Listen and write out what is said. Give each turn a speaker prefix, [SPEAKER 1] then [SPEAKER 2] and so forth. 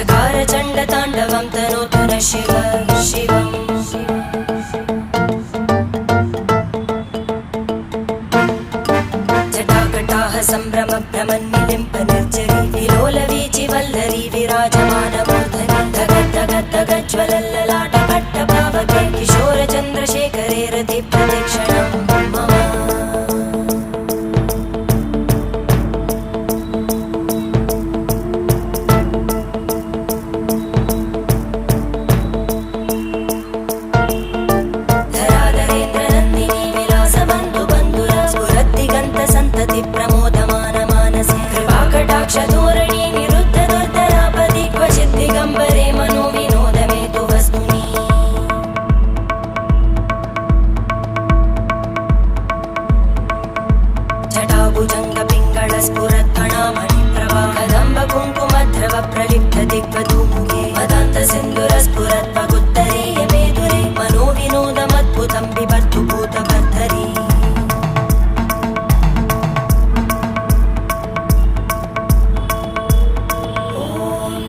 [SPEAKER 1] चकार चण्डताण्डवं तनोतु न शिव शिवम् जटाकटाः सम्भ्रम भ्रमन्निलिम्प निर्जरी विलोलवीचि वल्लरी विराजमानमूर्धनि धगज्ज्वलल्ललाटपट्टपावके किशोरचन्द्रशेखरे रति प्रदक्षिणं मम धराधरेन्द्रनन्दिनी विलासबन्धु बन्धुरा स्फुरद्दिगन्तसन्तति प्रमोदमान मानसे कृपाकटाक्षधोरणी निरुद्ध दुर्धरापदि क्वचित् दिगम्बरे मनो विनोदमेतु वस्तुनि जटाभुजङ्ग पिङ्गळ स्फुरत्फणामणि प्रभा कदम्ब कुङ्कुमद्रव प्रलिप्त दिग्वत्